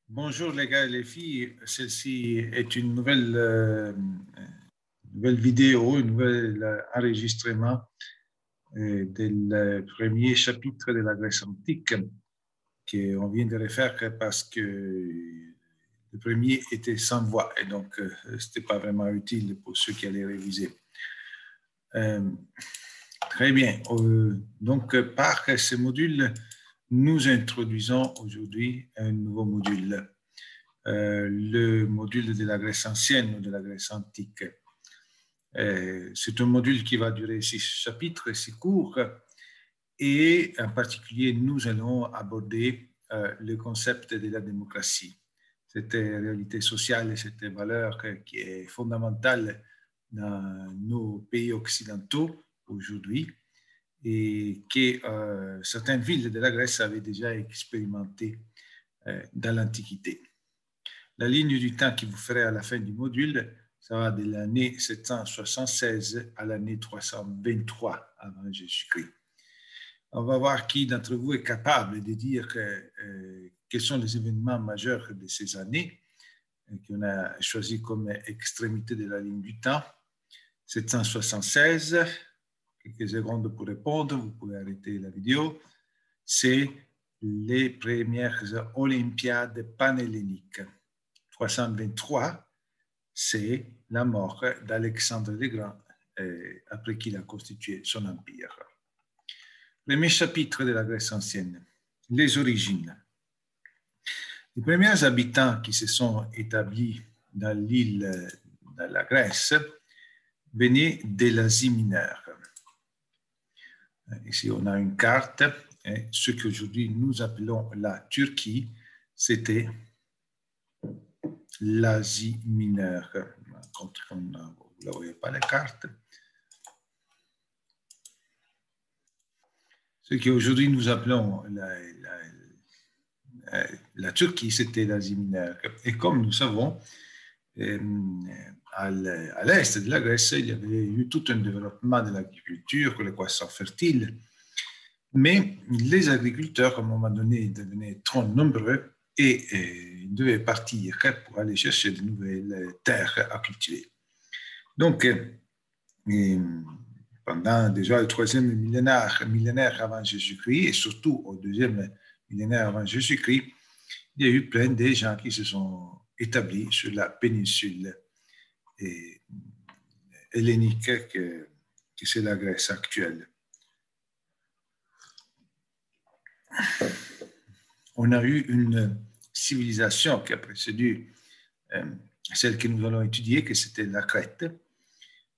Bonjour les gars et les filles, celle-ci est une nouvelle vidéo, un nouvel enregistrement du premier chapitre de la Grèce antique qu'on vient de refaire parce que le premier était sans voix et donc ce n'était pas vraiment utile pour ceux qui allaient réviser. Euh, Très bien. Donc, par ce module, nous introduisons aujourd'hui un nouveau module. Le module de la Grèce ancienne ou de la Grèce antique. C'est un module qui va durer 6 chapitres, 6 cours, et en particulier, nous allons aborder le concept de la démocratie. Cette réalité sociale et cette valeur qui est fondamentale dans nos pays occidentaux aujourd'hui et que certaines villes de la Grèce avaient déjà expérimenté dans l'Antiquité. La ligne du temps qui vous ferait à la fin du module, ça va de l'année 776 à l'année 323 avant Jésus-Christ. On va voir qui d'entre vous est capable de dire quels sont les événements majeurs de ces années qu'on a choisi comme extrémité de la ligne du temps. 776, quelques secondes pour répondre, vous pouvez arrêter la vidéo. C'est les premières Olympiades panhelléniques. 323, c'est la mort d'Alexandre le Grand après qu'il a constitué son empire. Premier chapitre de la Grèce ancienne, les origines. Les premiers habitants qui se sont établis dans l'île de la Grèce venaient de l'Asie mineure. Ici, on a une carte. Ce qu'aujourd'hui nous appelons la Turquie, c'était l'Asie mineure. Vous ne voyez pas la carte. Ce qu'aujourd'hui nous appelons la Turquie, c'était l'Asie mineure. Et comme nous savons, à l'est de la Grèce, il y avait eu tout un développement de l'agriculture, les croissants fertiles. Mais les agriculteurs, à un moment donné, devenaient trop nombreux et ils devaient partir pour aller chercher de nouvelles terres à cultiver. Donc, pendant déjà le troisième millénaire avant Jésus-Christ et surtout au deuxième millénaire avant Jésus-Christ, il y a eu plein de gens qui se sont établis sur la péninsule hellénique que c'est la Grèce actuelle. On a eu une civilisation qui a précédé celle que nous allons étudier, que c'était la Crète.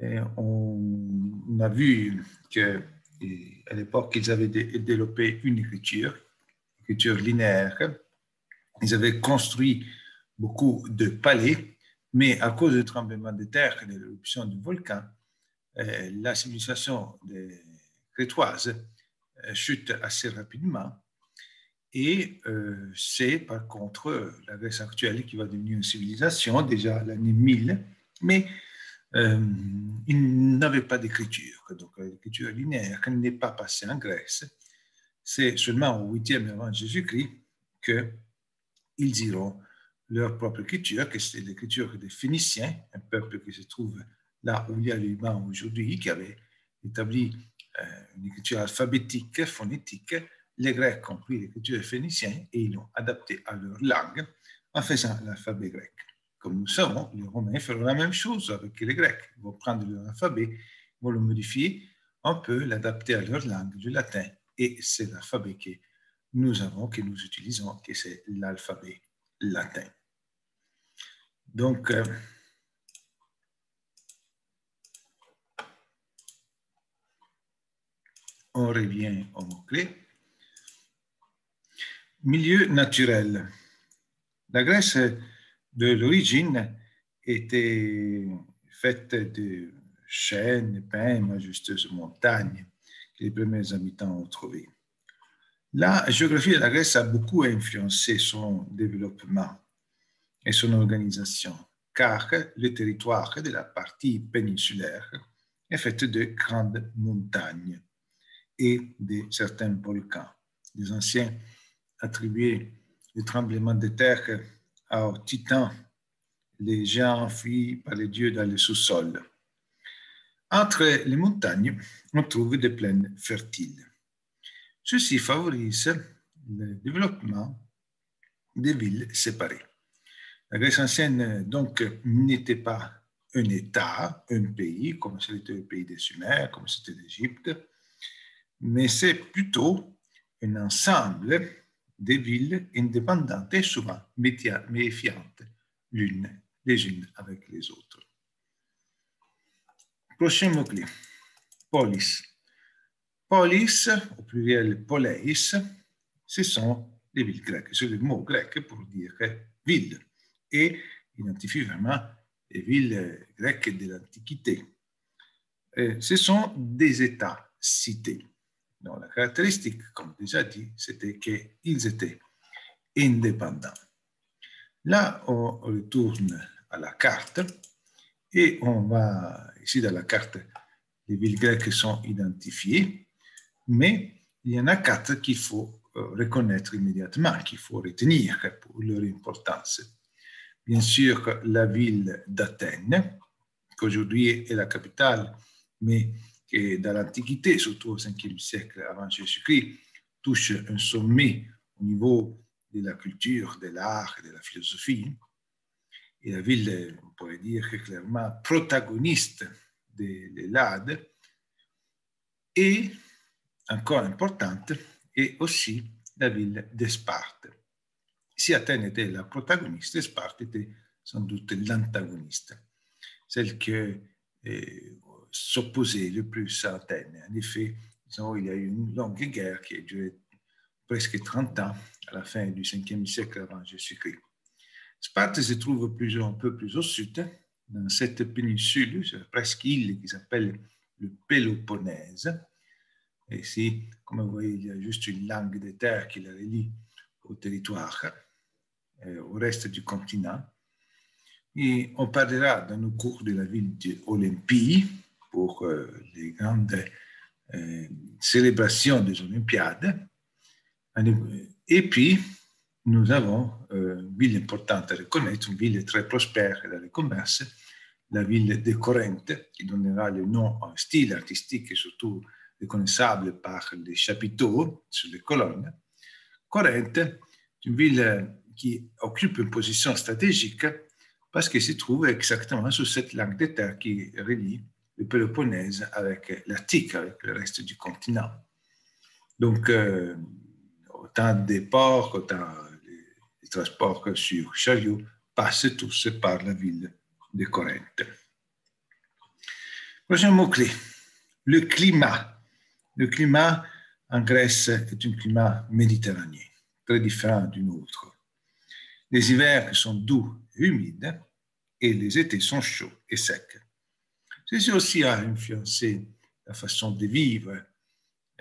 Et on a vu qu'à l'époque, ils avaient développé une écriture linéaire. Ils avaient construit beaucoup de palais, mais à cause du tremblement de terre et de l'éruption du volcan, la civilisation crétoise chute assez rapidement. Et c'est par contre la Grèce actuelle qui va devenir une civilisation déjà à l'année 1000, mais ils n'avaient pas d'écriture. Donc l'écriture linéaire n'est pas passée en Grèce. C'est seulement au 8e avant Jésus-Christ qu'ils iront leur propre écriture, que c'est l'écriture des Phéniciens, un peuple qui se trouve là où il y a le Liban aujourd'hui, qui avait établi une écriture alphabétique, phonétique. Les Grecs ont pris l'écriture des Phéniciens et ils l'ont adaptée à leur langue en faisant l'alphabet grec. Comme nous savons, les Romains feront la même chose avec les Grecs. Ils vont prendre leur alphabet, ils vont le modifier, on peut l'adapter à leur langue, du latin, et c'est l'alphabet que nous avons, que nous utilisons, que c'est l'alphabet latin. Donc, on revient au mot-clé. Milieu naturel. La Grèce de l'origine était faite de chênes, pins, majestueuses montagnes que les premiers habitants ont trouvées. La géographie de la Grèce a beaucoup influencé son développement et son organisation, car le territoire de la partie péninsulaire est fait de grandes montagnes et de certains volcans. Les anciens attribuaient le tremblement de terre à Titan, les gens fuient par les dieux dans le sous-sol. Entre les montagnes, on trouve des plaines fertiles. Ceci favorise le développement des villes séparées. La Grèce ancienne, donc, n'était pas un État, un pays, comme c'était le pays des Sumères, comme c'était l'Égypte, mais c'est plutôt un ensemble de villes indépendantes et souvent méfiantes l'une les unes avec les autres. Prochain mot-clé, polis. Polis, au pluriel poleis, ce sont les villes grecques. C'est le mot grec pour dire ville et identifie vraiment les villes grecques de l'Antiquité. Ce sont des États-cités. Donc, la caractéristique, comme déjà dit, c'était qu'ils étaient indépendants. Là, on retourne à la carte et on va, ici dans la carte, les villes grecques sont identifiées, mais il y en a 4 qu'il faut reconnaître immédiatement, qu'il faut retenir pour leur importance. Bien sûr, la ville d'Athènes, qu'aujourd'hui est la capitale, mais qui dans l'Antiquité, surtout au 5e siècle avant Jésus-Christ, touche un sommet au niveau de la culture, de l'art et de la philosophie. Et la ville, on pourrait dire clairement, protagoniste de l'Iliade, et encore importante, est aussi la ville de Sparte. Si Athènes était la protagoniste, Sparte était sans doute l'antagoniste, celle qui s'opposait le plus à Athènes. En effet, il y a eu une longue guerre qui a duré presque 30 ans à la fin du 5e siècle avant Jésus-Christ. Sparte se trouve un peu plus au sud, dans cette péninsule, c'est presque île qui s'appelle le Péloponnèse. Et ici, comme vous voyez, il y a juste une langue de terre qui la relie au territoire, au reste du continent. Et on parlera dans nos cours de la ville d'Olympie pour les grandes célébrations des Olympiades. Et puis, nous avons une ville importante à reconnaître, une ville très prospère dans le commerce, la ville de Corinthe, qui donnera le nom à un style artistique et surtout reconnaissable par les chapiteaux sur les colonnes. Corinthe est une ville qui occupe une position stratégique parce qu'elle se trouve exactement sur cette langue de terre qui relie le Péloponnèse avec l'Attique, avec le reste du continent. Donc, autant des ports, autant les transports sur chariot passent tous par la ville de Corinthe. Prochain mot-clé, le climat. Le climat en Grèce est un climat méditerranéen, très différent du nôtre. Les hivers sont doux et humides et les étés sont chauds et secs. Ceci aussi a influencé la façon de vivre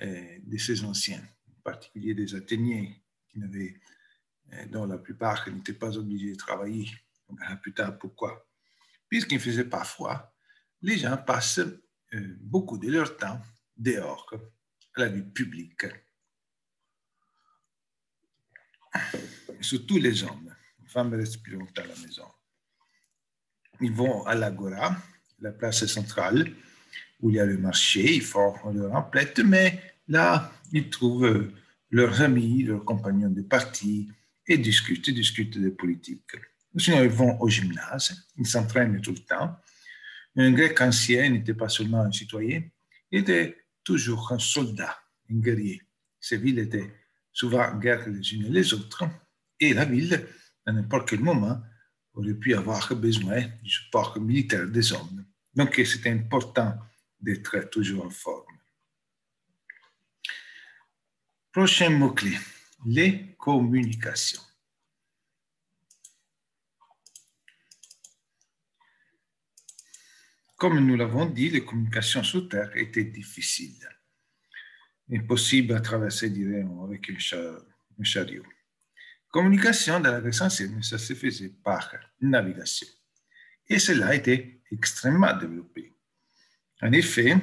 de ces anciens, en particulier des Athéniens, dont la plupart n'étaient pas obligés de travailler. On verra plus tard pourquoi. Puisqu'il ne faisait pas froid, les gens passent beaucoup de leur temps dehors, à la vie publique. Surtout les hommes. Les femmes restent plus longtemps à la maison. Ils vont à l'Agora, la place centrale, où il y a le marché, ils font leur emplette, mais là, ils trouvent leurs amis, leurs compagnons de parti et discutent de politique. Sinon, ils vont au gymnase, ils s'entraînent tout le temps. Un grec ancien n'était pas seulement un citoyen, il était toujours un soldat, un guerrier. Ces villes étaient souvent en guerre les unes les autres, et la ville, à n'importe quel moment, aurait pu avoir besoin du support militaire des hommes. Donc, c'était important d'être toujours en forme. Prochain mot-clé, les communications. Comme nous l'avons dit, les communications sur Terre étaient difficiles. Impossible à traverser, dirais-on, avec un chariot. Communication dans la Grèce ancienne, ça se faisait par navigation. Et cela a été extrêmement développé. En effet,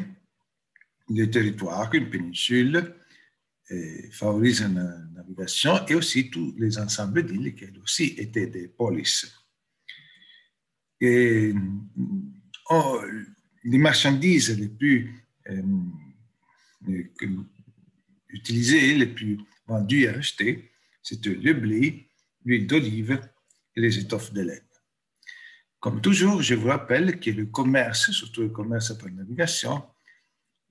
le territoire, une péninsule, favorisent la navigation, et aussi tous les ensembles d'îles qui aussi étaient des polis. Et les marchandises les plus utilisées, les plus vendues et achetées, c'était le blé, l'huile d'olive et les étoffes de laine. Comme toujours, je vous rappelle que le commerce, surtout le commerce par navigation,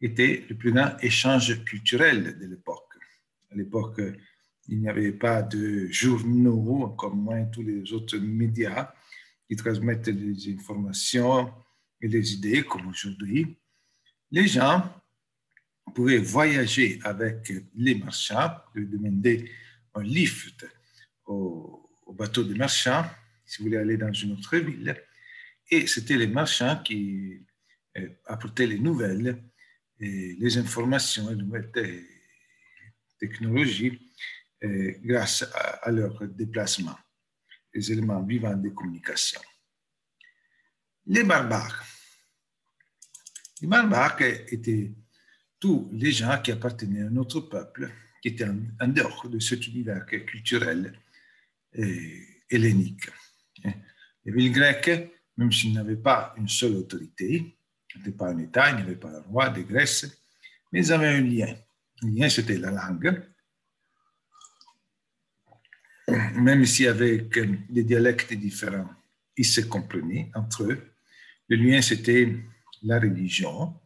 était le plus grand échange culturel de l'époque. À l'époque, il n'y avait pas de journaux, encore moins tous les autres médias qui transmettent les informations et les idées comme aujourd'hui. Les gens pouvaient voyager avec les marchands, lui demander un lift au bateau des marchands si vous voulez aller dans une autre ville. Et c'était les marchands qui apportaient les nouvelles, et les informations, les nouvelles technologies grâce à leur déplacement, les éléments vivants de communication. Les barbares. Les barbares étaient tous les gens qui appartenaient à notre peuple, qui étaient en dehors de cet univers culturel hellénique. Les villes grecques, même s'ils n'avaient pas une seule autorité, ils n'étaient pas un État, il n'y avait pas un roi de Grèce, mais ils avaient un lien. Le lien, c'était la langue. Même s'il y avait des dialectes différents, ils se comprenaient entre eux. Le lien, c'était la religion.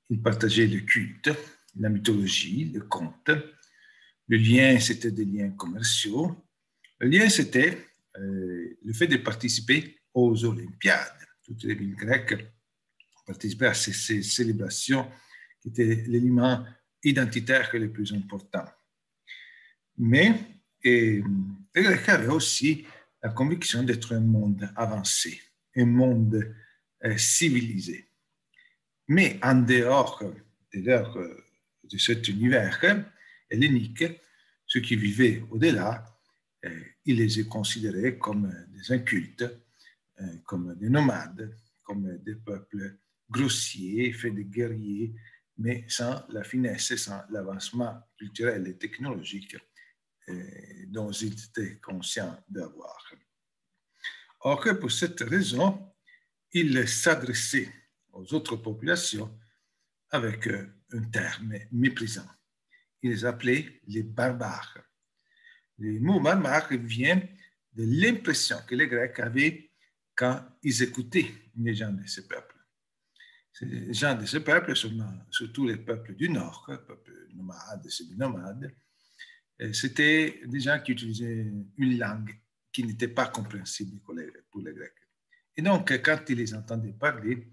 Ils partageaient le culte, la mythologie, le conte. Le lien, c'était des liens commerciaux. Le lien, c'était le fait de participer aux Olympiades. Toutes les villes grecques participaient à ces célébrations qui étaient l'élément identitaire le plus important. Mais les Grecs avaient aussi la conviction d'être un monde avancé, un monde civilisé. Mais en dehors de cet univers hellénique, ceux qui vivaient au-delà, ils les considéraient comme des incultes, comme des nomades, comme des peuples grossiers, faits de guerriers, mais sans la finesse, sans l'avancement culturel et technologique dont ils étaient conscients d'avoir. Or, pour cette raison, ils s'adressaient aux autres populations avec un terme méprisant. Ils les appelaient les barbares. Le mot barbare vient de l'impression que les Grecs avaient quand ils écoutaient les gens de ce peuple. Les gens de ce peuple, surtout les peuples du Nord, peuples nomades, semi-nomades, c'était des gens qui utilisaient une langue qui n'était pas compréhensible pour les Grecs. Et donc, quand ils les entendaient parler,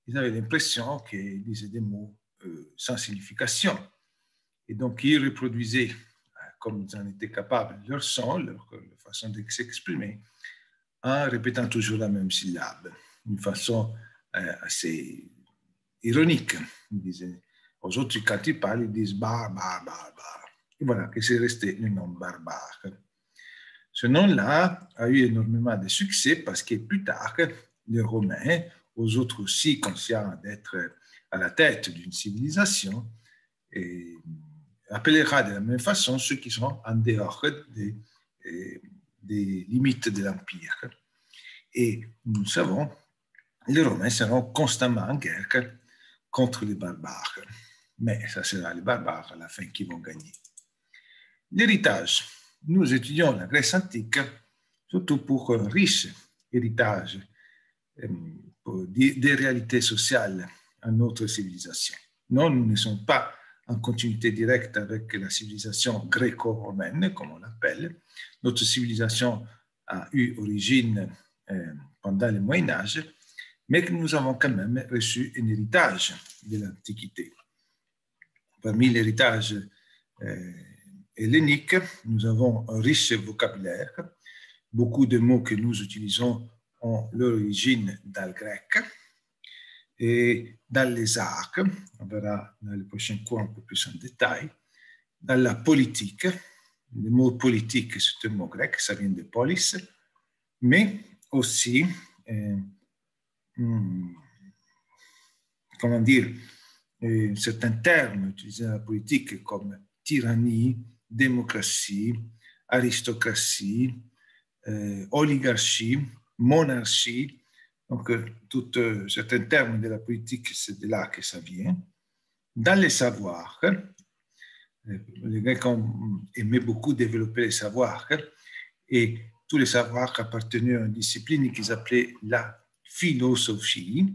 ils avaient l'impression qu'ils disaient des mots sans signification. Et donc, ils reproduisaient, comme ils en étaient capables, leur son, leur façon de s'exprimer, en répétant toujours la même syllabe, d'une façon assez ironique. Ils disaient, aux autres, quand ils parlent, ils disent bar, bar, bar, bar. Et voilà, que c'est resté le nom barbare. Ce nom-là a eu énormément de succès parce que plus tard, les Romains, aux autres aussi conscients d'être à la tête d'une civilisation, appellera de la même façon ceux qui sont en dehors des limites de l'Empire. Et nous savons, les Romains seront constamment en guerre contre les barbares. Mais ça sera les barbares à la fin qui vont gagner. L'héritage. Nous étudions la Grèce antique surtout pour un riche héritage des réalités sociales à notre civilisation. Non, nous ne sommes pas en continuité directe avec la civilisation gréco-romaine, comme on l'appelle. Notre civilisation a eu origine pendant le Moyen-Âge, mais que nous avons quand même reçu un héritage de l'Antiquité. Parmi l'héritage hellénique, nous avons un riche vocabulaire. Beaucoup de mots que nous utilisons ont leur origine dans le grec. Et dans les arts, on verra dans le prochain cours un peu plus en détail, dans la politique, le mot politique, c'est un mot grec, ça vient de polis, mais aussi, comment dire, certains termes utilisés dans la politique comme tyrannie, démocratie, aristocratie, oligarchie, monarchie. Donc, certains termes de la politique, c'est de là que ça vient. Dans les savoirs, les Grecs aimaient beaucoup développer les savoirs et tous les savoirs appartenaient à une discipline qu'ils appelaient la philosophie.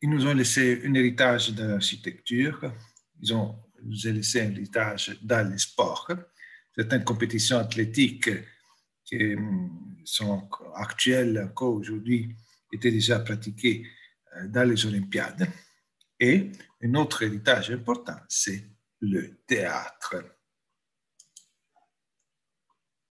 Ils nous ont laissé un héritage de l'architecture, ils nous ont laissé un héritage dans les sports, certaines compétitions athlétiques qui sont actuelles encore aujourd'hui étaient déjà pratiquées dans les Olympiades. Et un autre héritage important, c'est le théâtre.